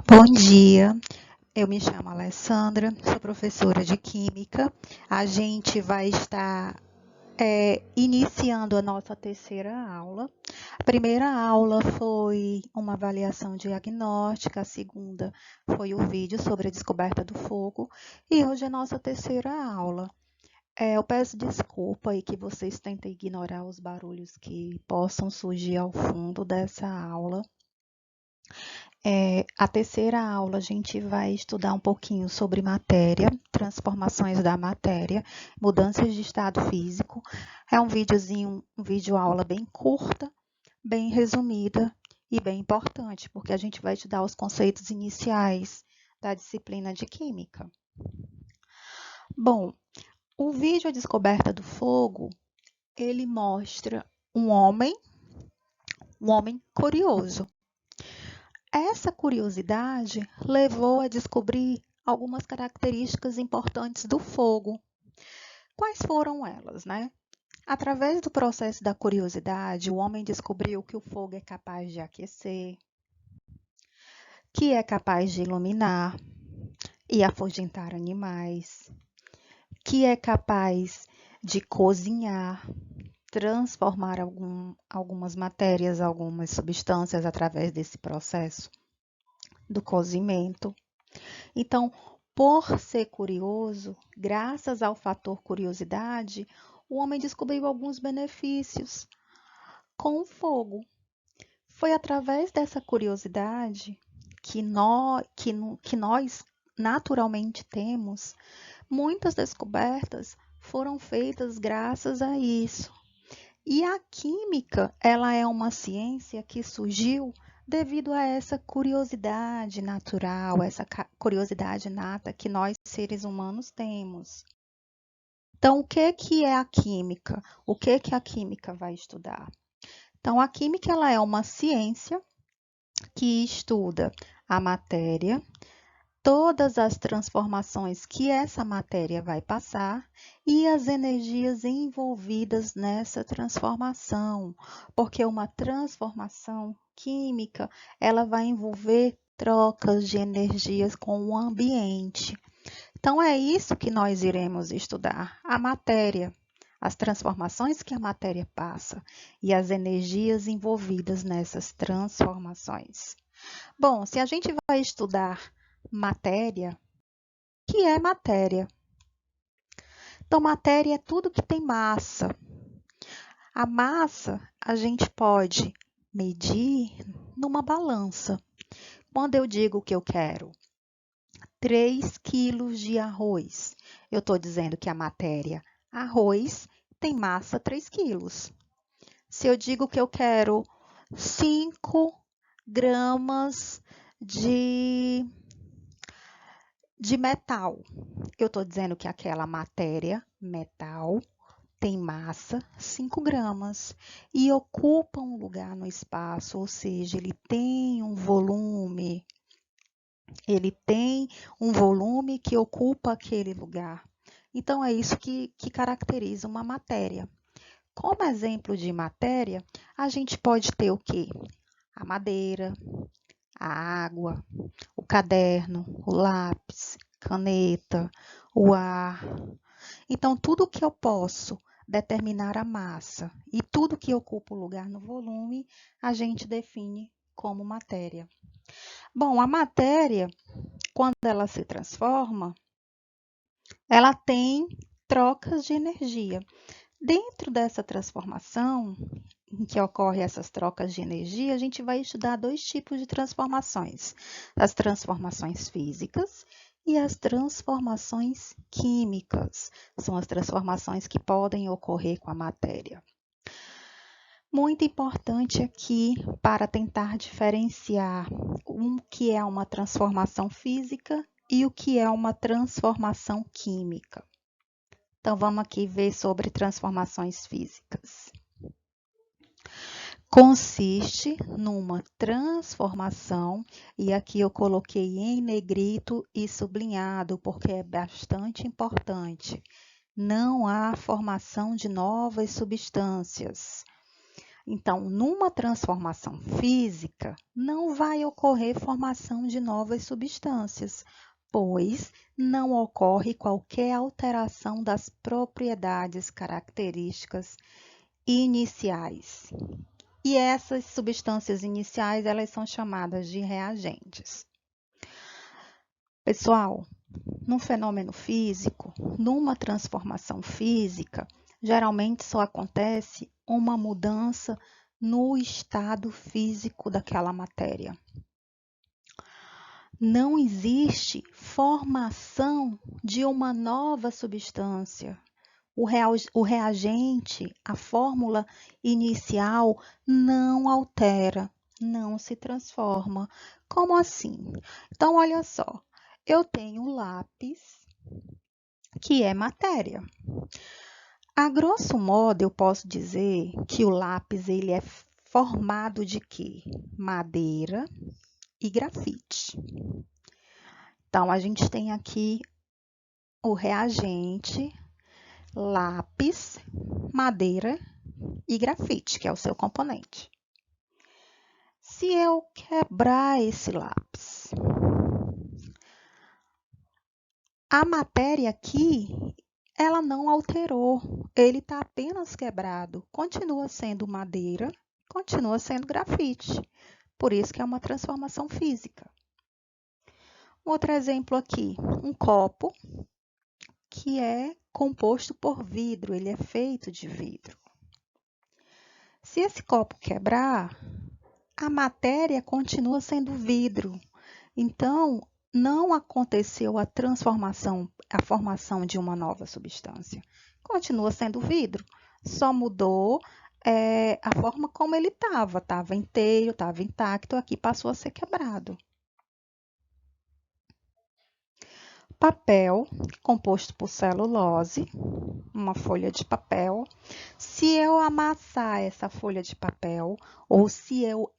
Bom dia, eu me chamo Alessandra, sou professora de Química. A gente vai estar iniciando a nossa terceira aula. A primeira aula foi uma avaliação diagnóstica, a segunda foi o vídeo sobre a descoberta do fogo e hoje é a nossa terceira aula. Eu peço desculpa aí que vocês tentem ignorar os barulhos que possam surgir ao fundo dessa aula. A terceira aula a gente vai estudar um pouquinho sobre matéria, transformações da matéria, mudanças de estado físico. É um videozinho, um vídeo aula bem curta, bem resumida e bem importante, porque a gente vai estudar os conceitos iniciais da disciplina de Química. Bom, o vídeo A Descoberta do Fogo, ele mostra um homem curioso. Essa curiosidade levou a descobrir algumas características importantes do fogo. Quais foram elas, né? Através do processo da curiosidade, o homem descobriu que o fogo é capaz de aquecer, que é capaz de iluminar e afugentar animais, que é capaz de cozinhar, transformar algumas matérias, algumas substâncias através desse processo do cozimento. Então, por ser curioso, graças ao fator curiosidade, o homem descobriu alguns benefícios com o fogo. Foi através dessa curiosidade que nós naturalmente temos, muitas descobertas foram feitas graças a isso. E a química, ela é uma ciência que surgiu devido a essa curiosidade natural, essa curiosidade inata que nós seres humanos temos. Então, o que é a química? O que a química vai estudar? Então, a química ela é uma ciência que estuda a matéria, todas as transformações que essa matéria vai passar e as energias envolvidas nessa transformação, porque uma transformação química, ela vai envolver trocas de energias com o ambiente. Então é isso que nós iremos estudar, a matéria, as transformações que a matéria passa e as energias envolvidas nessas transformações. Bom, se a gente vai estudar matéria, o que é matéria? Então, matéria é tudo que tem massa. A massa a gente pode medir numa balança. Quando eu digo que eu quero 3 quilos de arroz, eu estou dizendo que a matéria arroz tem massa 3 quilos. Se eu digo que eu quero 5 gramas de metal, eu estou dizendo que aquela matéria, metal, tem massa 5 gramas e ocupa um lugar no espaço, ou seja, ele tem um volume que ocupa aquele lugar. Então, é isso que caracteriza uma matéria. Como exemplo de matéria, a gente pode ter o quê? A madeira, a água, o caderno, o lápis, caneta, o ar. Então, tudo que eu posso determinar a massa e tudo que ocupa o lugar no volume, a gente define como matéria. Bom, a matéria, quando ela se transforma, ela tem trocas de energia. Dentro dessa transformação, em que ocorrem essas trocas de energia, a gente vai estudar 2 tipos de transformações: as transformações físicas e as transformações químicas. São as transformações que podem ocorrer com a matéria. Muito importante aqui para tentar diferenciar o que é uma transformação física e o que é uma transformação química. Então, vamos aqui ver sobre transformações físicas. Consiste numa transformação, e aqui eu coloquei em negrito e sublinhado, porque é bastante importante. Não há formação de novas substâncias. Então, numa transformação física, não vai ocorrer formação de novas substâncias, pois não ocorre qualquer alteração das propriedades características iniciais. E essas substâncias iniciais, elas são chamadas de reagentes. Pessoal, num fenômeno físico, numa transformação física, geralmente só acontece uma mudança no estado físico daquela matéria. Não existe formação de uma nova substância. O reagente, a fórmula inicial, não altera, não se transforma. Como assim? Então, olha só, eu tenho um lápis, que é matéria. A grosso modo, eu posso dizer que o lápis ele é formado de quê? Madeira e grafite. Então, a gente tem aqui o reagente, lápis, madeira e grafite, que é o seu componente. Se eu quebrar esse lápis, a matéria aqui, ela não alterou, ele está apenas quebrado. Continua sendo madeira, continua sendo grafite. Por isso que é uma transformação física. Outro exemplo aqui, um copo que é composto por vidro, ele é feito de vidro. Se esse copo quebrar, a matéria continua sendo vidro. Então, não aconteceu a transformação, a formação de uma nova substância. Continua sendo vidro, só mudou a forma como ele estava. Estava inteiro, estava intacto, aqui passou a ser quebrado. Papel, composto por celulose, uma folha de papel. Se eu amassar essa folha de papel, ou se eu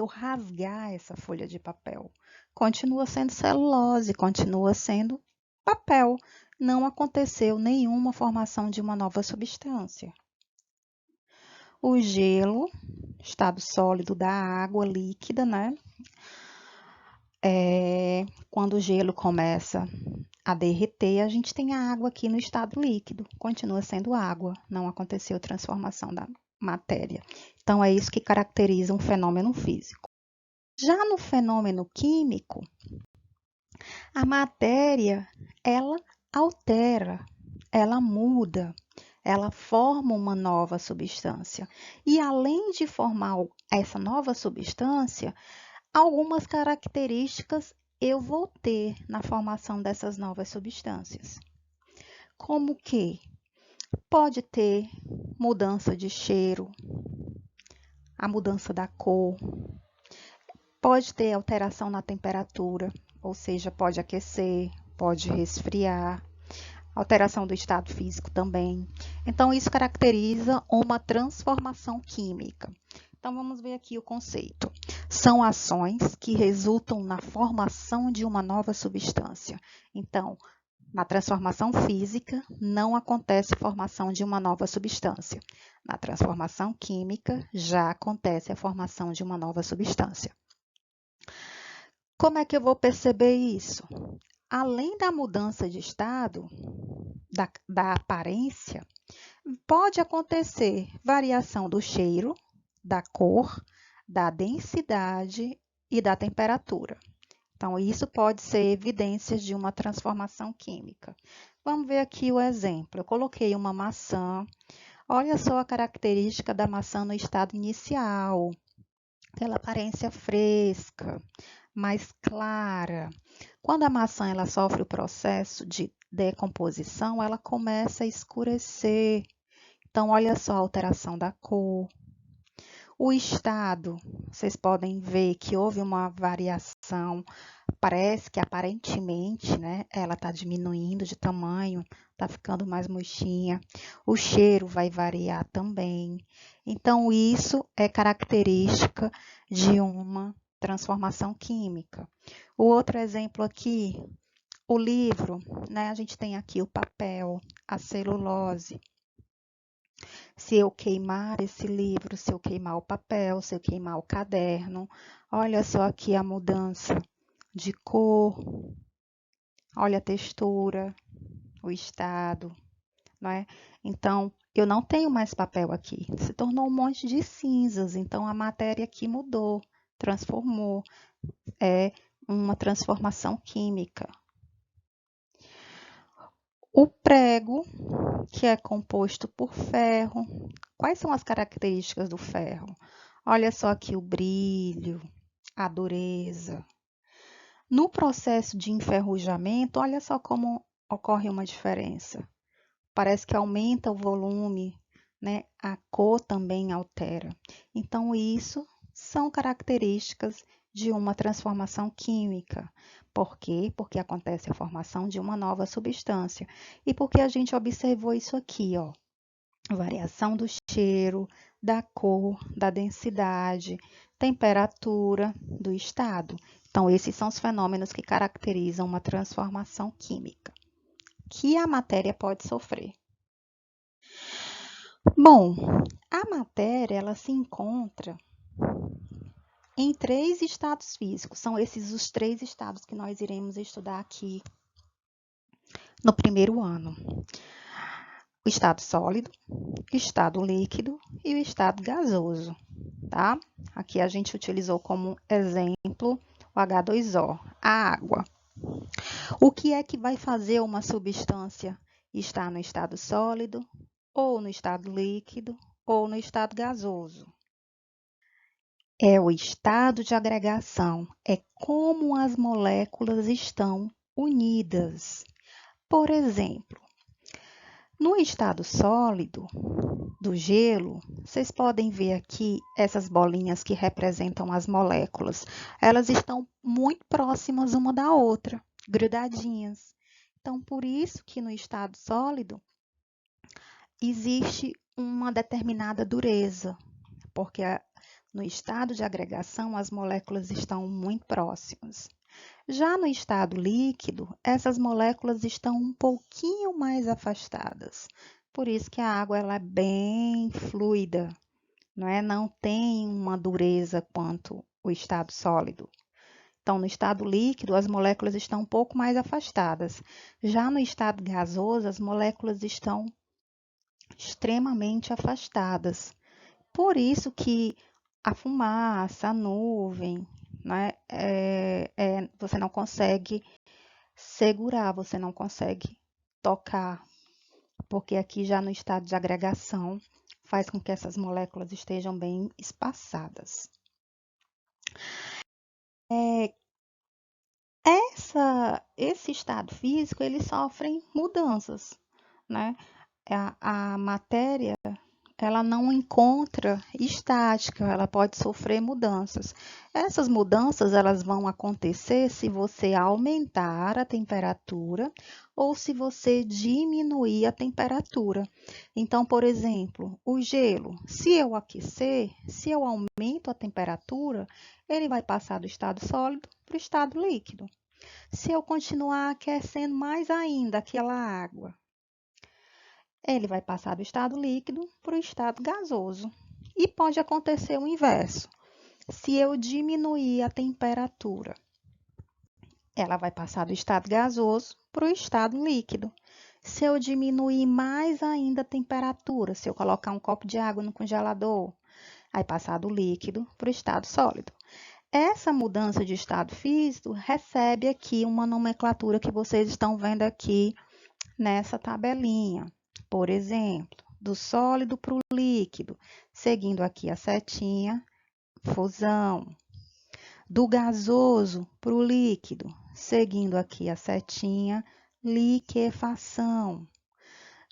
rasgar essa folha de papel, continua sendo celulose, continua sendo papel. Não aconteceu nenhuma formação de uma nova substância. O gelo, estado sólido da água líquida, né? Quando o gelo começa a derreter, a gente tem a água aqui no estado líquido, continua sendo água, não aconteceu transformação da matéria. Então, é isso que caracteriza um fenômeno físico. Já no fenômeno químico, a matéria, ela altera, ela muda, ela forma uma nova substância. E além de formar essa nova substância, algumas características eu vou ter na formação dessas novas substâncias. Como que pode ter mudança de cheiro, a mudança da cor, pode ter alteração na temperatura, ou seja, pode aquecer, pode resfriar, alteração do estado físico também. Então, isso caracteriza uma transformação química. Então, vamos ver aqui o conceito. São ações que resultam na formação de uma nova substância. Então, na transformação física, não acontece formação de uma nova substância. Na transformação química, já acontece a formação de uma nova substância. Como é que eu vou perceber isso? Além da mudança de estado, da aparência, pode acontecer variação do cheiro, da cor, da densidade e da temperatura. Então, isso pode ser evidências de uma transformação química. Vamos ver aqui o exemplo. Eu coloquei uma maçã. Olha só a característica da maçã no estado inicial. Aquela aparência fresca, mais clara. Quando a maçã ela sofre o processo de decomposição, ela começa a escurecer. Então, olha só a alteração da cor. O estado, vocês podem ver que houve uma variação, parece que aparentemente, né, ela está diminuindo de tamanho, está ficando mais murchinha. O cheiro vai variar também. Então, isso é característica de uma transformação química. O outro exemplo aqui, o livro, né, a gente tem aqui o papel, a celulose. Se eu queimar esse livro, se eu queimar o papel, se eu queimar o caderno, olha só aqui a mudança de cor, olha a textura, o estado, não é? Então, eu não tenho mais papel aqui, se tornou um monte de cinzas, então a matéria aqui mudou, transformou, é uma transformação química. O prego, que é composto por ferro, quais são as características do ferro? Olha só aqui o brilho, a dureza. No processo de enferrujamento, olha só como ocorre uma diferença. Parece que aumenta o volume, né? A cor também altera. Então, isso são características de uma transformação química. Por quê? Porque acontece a formação de uma nova substância. E porque a gente observou isso aqui, ó. Variação do cheiro, da cor, da densidade, temperatura, do estado. Então, esses são os fenômenos que caracterizam uma transformação química, que a matéria pode sofrer. Bom, a matéria ela se encontra em 3 estados físicos. São esses os 3 estados que nós iremos estudar aqui no primeiro ano. O estado sólido, o estado líquido e o estado gasoso, tá? Aqui a gente utilizou como exemplo o H2O, a água. O que é que vai fazer uma substância estar no estado sólido, ou no estado líquido, ou no estado gasoso? É o estado de agregação, é como as moléculas estão unidas. Por exemplo, no estado sólido do gelo, vocês podem ver aqui essas bolinhas que representam as moléculas. Elas estão muito próximas uma da outra, grudadinhas. Então, por isso que no estado sólido existe uma determinada dureza, porque no estado de agregação as moléculas estão muito próximas. Já no estado líquido, essas moléculas estão um pouquinho mais afastadas. Por isso que a água ela é bem fluida, não é? Não tem uma dureza quanto o estado sólido. Então, no estado líquido, as moléculas estão um pouco mais afastadas. Já no estado gasoso, as moléculas estão extremamente afastadas. Por isso que a fumaça, a nuvem, né, você não consegue segurar, você não consegue tocar, porque aqui já no estado de agregação faz com que essas moléculas estejam bem espaçadas. Esse estado físico, ele sofre mudanças, né? A matéria, ela não encontra estática, ela pode sofrer mudanças. Essas mudanças, elas vão acontecer se você aumentar a temperatura ou se você diminuir a temperatura. Então, por exemplo, o gelo, se eu aquecer, se eu aumento a temperatura, ele vai passar do estado sólido para o estado líquido. Se eu continuar aquecendo mais ainda aquela água, ele vai passar do estado líquido para o estado gasoso. E pode acontecer o inverso. Se eu diminuir a temperatura, ela vai passar do estado gasoso para o estado líquido. Se eu diminuir mais ainda a temperatura, se eu colocar um copo de água no congelador, vai passar do líquido para o estado sólido. Essa mudança de estado físico recebe aqui uma nomenclatura que vocês estão vendo aqui nessa tabelinha. Por exemplo, do sólido para o líquido, seguindo aqui a setinha, fusão. Do gasoso para o líquido, seguindo aqui a setinha, liquefação.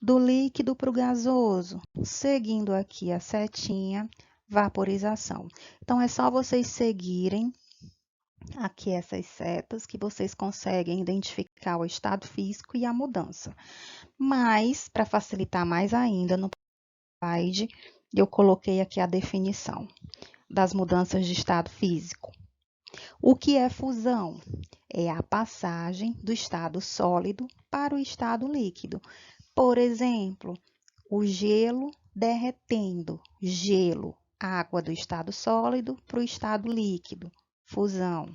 Do líquido para o gasoso, seguindo aqui a setinha, vaporização. Então, é só vocês seguirem aqui essas setas que vocês conseguem identificar o estado físico e a mudança. Mas, para facilitar mais ainda, no slide, eu coloquei aqui a definição das mudanças de estado físico. O que é fusão? É a passagem do estado sólido para o estado líquido. Por exemplo, o gelo derretendo gelo, água do estado sólido para o estado líquido, fusão.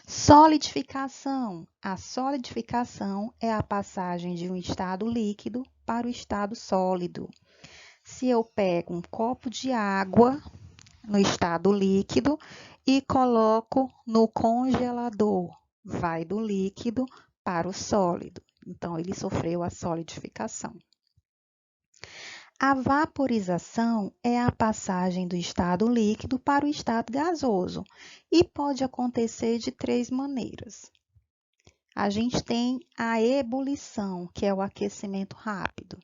Solidificação. A solidificação é a passagem de um estado líquido para o estado sólido. Se eu pego um copo de água no estado líquido e coloco no congelador, vai do líquido para o sólido. Então, ele sofreu a solidificação. A vaporização é a passagem do estado líquido para o estado gasoso e pode acontecer de 3 maneiras. A gente tem a ebulição, que é o aquecimento rápido.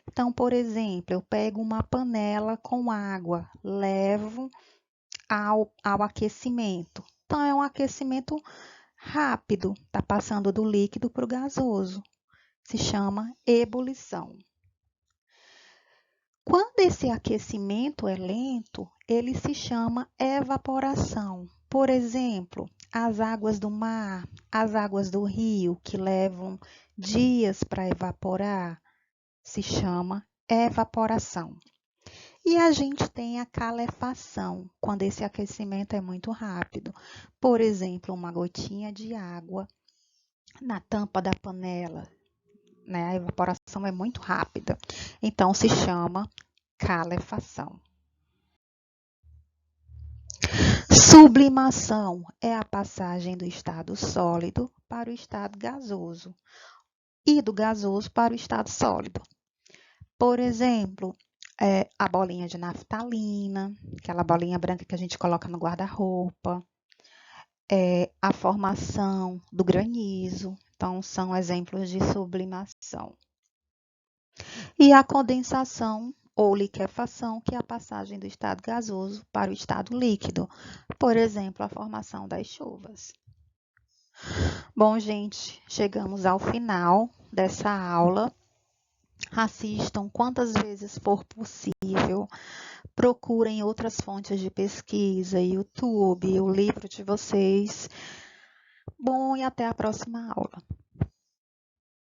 Então, por exemplo, eu pego uma panela com água, levo ao aquecimento. Então, é um aquecimento rápido, está passando do líquido para o gasoso. Se chama ebulição. Quando esse aquecimento é lento, ele se chama evaporação. Por exemplo, as águas do mar, as águas do rio, que levam dias para evaporar, se chama evaporação. E a gente tem a calefação, quando esse aquecimento é muito rápido. Por exemplo, uma gotinha de água na tampa da panela, né? A evaporação é muito rápida, então se chama calefação. Sublimação é a passagem do estado sólido para o estado gasoso e do gasoso para o estado sólido. Por exemplo, a bolinha de naftalina, aquela bolinha branca que a gente coloca no guarda-roupa, a formação do granizo. Então, são exemplos de sublimação. E a condensação ou liquefação, que é a passagem do estado gasoso para o estado líquido. Por exemplo, a formação das chuvas. Bom, gente, chegamos ao final dessa aula. Assistam quantas vezes for possível. Procurem outras fontes de pesquisa, YouTube, o livro de vocês. Bom, e até a próxima aula.